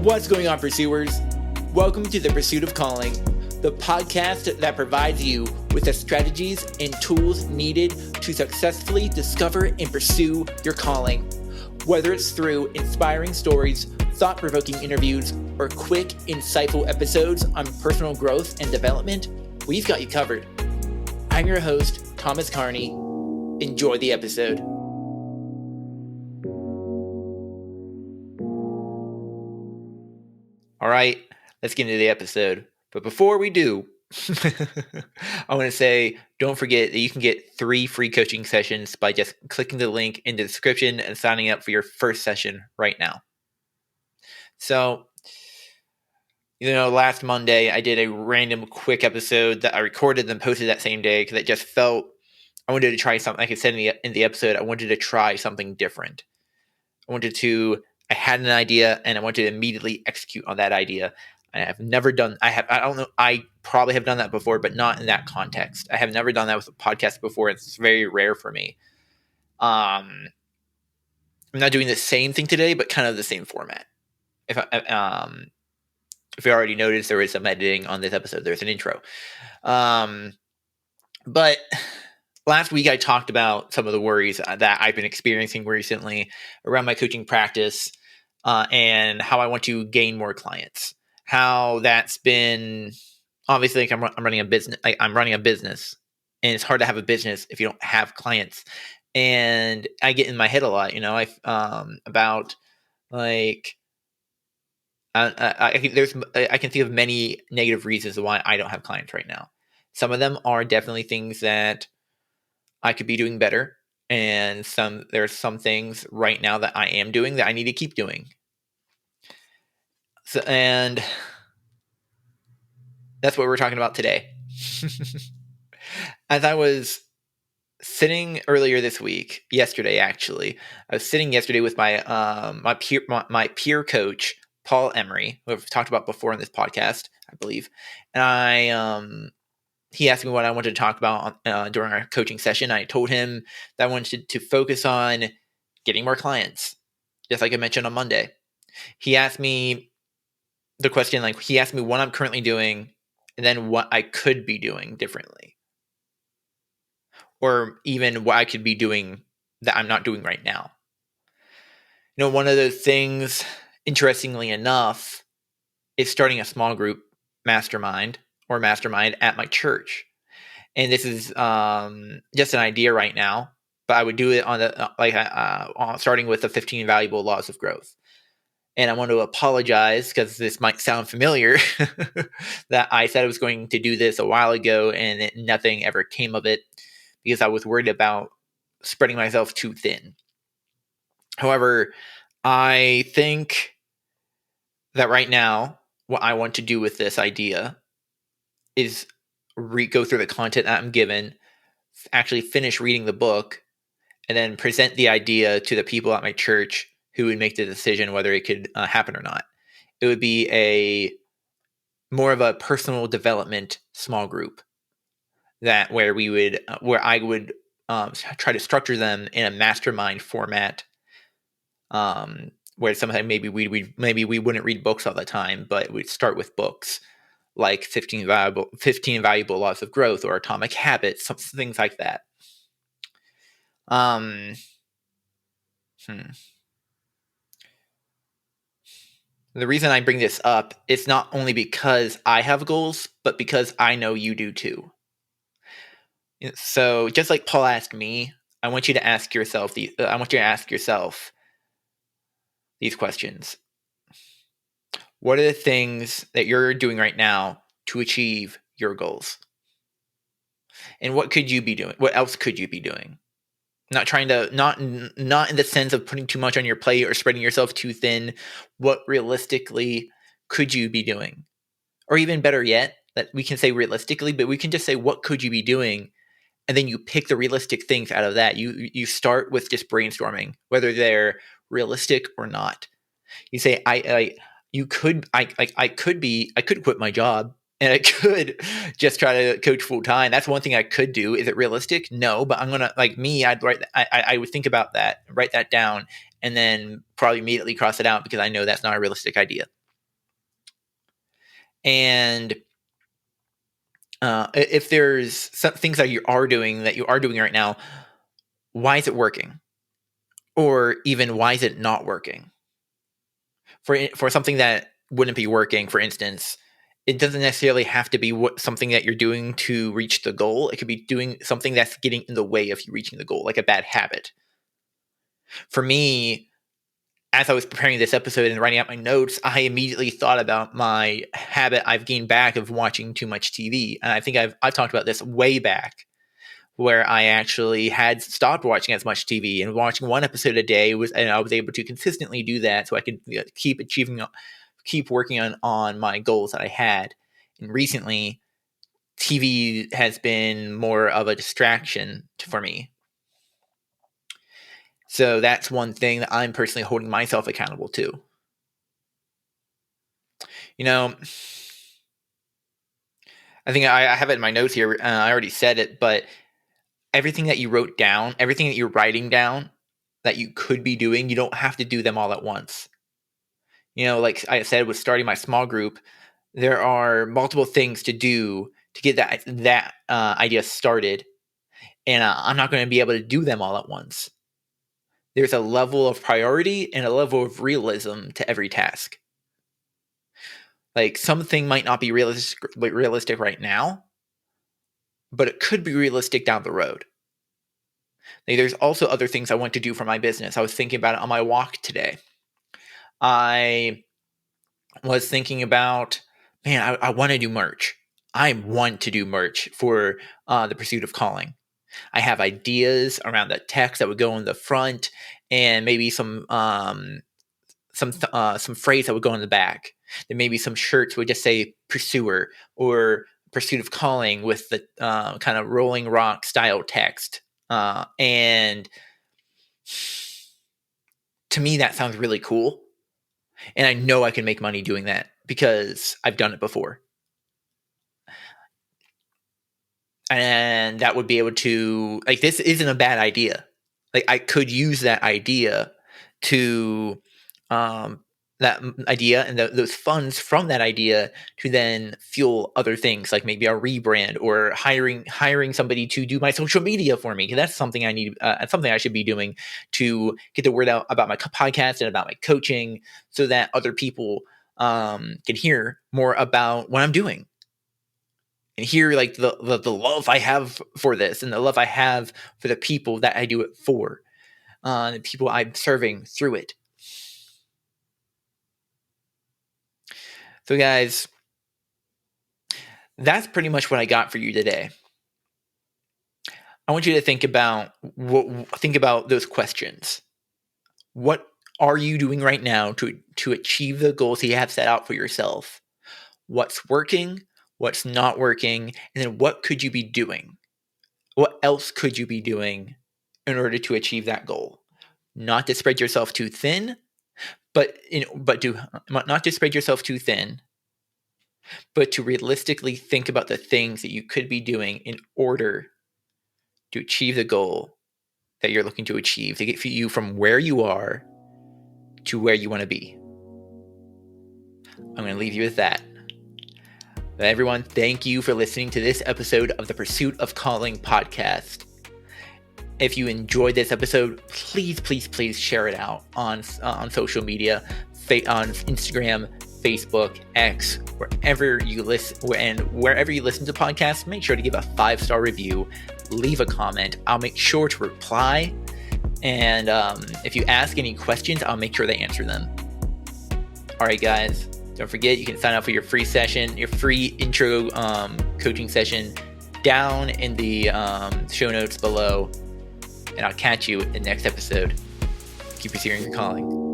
What's going on, pursuers? Welcome to The Pursuit of Calling, the podcast that provides you with the strategies and tools needed to successfully discover and pursue your calling. Whether it's through inspiring stories, thought-provoking interviews, or quick, insightful episodes on personal growth and development, we've got you covered. I'm your host, Thomas Carney. Enjoy the episode. All right, let's get into the episode. But before we do, I want to say, don't forget that you can get 3 free coaching sessions by just clicking the link in the description and signing up for your first session right now. So, last Monday, I did a random quick episode that I recorded and posted that same day because it just felt I wanted to try something. Like I said in the episode, I wanted to try something different. I had an idea and I wanted to immediately execute on that idea. I probably have done that before, but not in that context. I have never done that with a podcast before. It's very rare for me. I'm not doing the same thing today, but kind of the same format. If you already noticed, there is some editing on this episode. There's an intro. But last week I talked about some of the worries that I've been experiencing recently around my coaching practice, and how I want to gain more clients. How that's been obviously, like I'm running a business. I'm running a business, and it's hard to have a business if you don't have clients. And I get in my head a lot, about like I can think of many negative reasons why I don't have clients right now. Some of them are definitely things that I could be doing better, and there's some things right now that I am doing that I need to keep doing. So, and that's what we're talking about today. As I was sitting earlier this week, yesterday actually, I was sitting yesterday with my peer coach, Paul Emery, who I've talked about before in this podcast, I believe, and he asked me what I wanted to talk about during our coaching session. I told him that I wanted to focus on getting more clients, just like I mentioned on Monday. He asked me the question, he asked me what I'm currently doing and then what I could be doing differently. Or even what I could be doing that I'm not doing right now. One of those things, interestingly enough, is starting a small group mastermind at my church. And this is just an idea right now, but I would do it on starting with the 15 valuable laws of growth. And I want to apologize because this might sound familiar that I said I was going to do this a while ago and nothing ever came of it because I was worried about spreading myself too thin. However, I think that right now, what I want to do with this idea is go through the content that I'm given, actually finish reading the book, and then present the idea to the people at my church who would make the decision whether it could happen or not. It would be more of a personal development small group where I would try to structure them in a mastermind format, where sometimes maybe we wouldn't read books all the time, but we'd start with books like 15 valuable laws of growth or atomic habits, things like that. The reason I bring this up is not only because I have goals, but because I know you do too. So just like Paul asked me, I want you to ask yourself these questions. What are the things that you're doing right now to achieve your goals? And what could you be doing? What else could you be doing? Not trying to, not in the sense of putting too much on your plate or spreading yourself too thin. What realistically could you be doing? Or even better yet, that we can say realistically, but we can just say, what could you be doing? And then you pick the realistic things out of that. You start with just brainstorming, whether they're realistic or not. You say, I could quit my job and I could just try to coach full time. That's one thing I could do. Is it realistic? No, but I'm gonna, I would think about that, write that down, and then probably immediately cross it out because I know that's not a realistic idea. And if there's some things that you are doing right now, why is it working? Or even why is it not working? For something that wouldn't be working, for instance, it doesn't necessarily have to be something that you're doing to reach the goal. It could be doing something that's getting in the way of you reaching the goal, like a bad habit. For me, as I was preparing this episode and writing out my notes, I immediately thought about my habit I've gained back of watching too much TV. And I think I've talked about this way back, where I actually had stopped watching as much TV and watching one episode a day and I was able to consistently do that so I could keep working on my goals that I had. And recently, TV has been more of a distraction for me. So that's one thing that I'm personally holding myself accountable to. I think I have it in my notes here. I already said it, but everything that you wrote down, everything that you're writing down that you could be doing, you don't have to do them all at once. Like I said, with starting my small group, there are multiple things to do to get that idea started. And I'm not going to be able to do them all at once. There's a level of priority and a level of realism to every task. Like something might not be realistic right now, but it could be realistic down the road. Like, there's also other things I want to do for my business. I was thinking about it on my walk today. I was thinking about, I want to do merch. I want to do merch for the Pursuit of Calling. I have ideas around the text that would go in the front, and maybe some phrase that would go in the back. There may be some shirts would just say "Pursuer" or "Pursuit of Calling" with the kind of Rolling Rock style text. And to me, that sounds really cool. And I know I can make money doing that because I've done it before. And that would be able to, like, this isn't a bad idea. Like, I could use that idea to, that idea and those funds from that idea to then fuel other things, like maybe a rebrand or hiring somebody to do my social media for me. Because that's something I need, something I should be doing to get the word out about my podcast and about my coaching, so that other people can hear more about what I'm doing. And hear like the love I have for this and the love I have for the people that I do it for, the people I'm serving through it. So guys, that's pretty much what I got for you today. I want you to think about those questions. What are you doing right now to achieve the goals you have set out for yourself? What's working? What's not working? And then what could you be doing? What else could you be doing in order to achieve that goal? Not to spread yourself too thin, but not to spread yourself too thin, but to realistically think about the things that you could be doing in order to achieve the goal that you're looking to achieve, to get you from where you are to where you want to be. I'm going to leave you with that. But everyone, thank you for listening to this episode of the Pursuit of Calling podcast. If you enjoyed this episode, please share it out on social media, on Instagram, Facebook, X, wherever you listen. And wherever you listen to podcasts, make sure to give a 5-star review, leave a comment. I'll make sure to reply. And if you ask any questions, I'll make sure to answer them. All right, guys. Don't forget, you can sign up for your free session, your free intro coaching session down in the show notes below. And I'll catch you in the next episode. Keep pursuing your calling.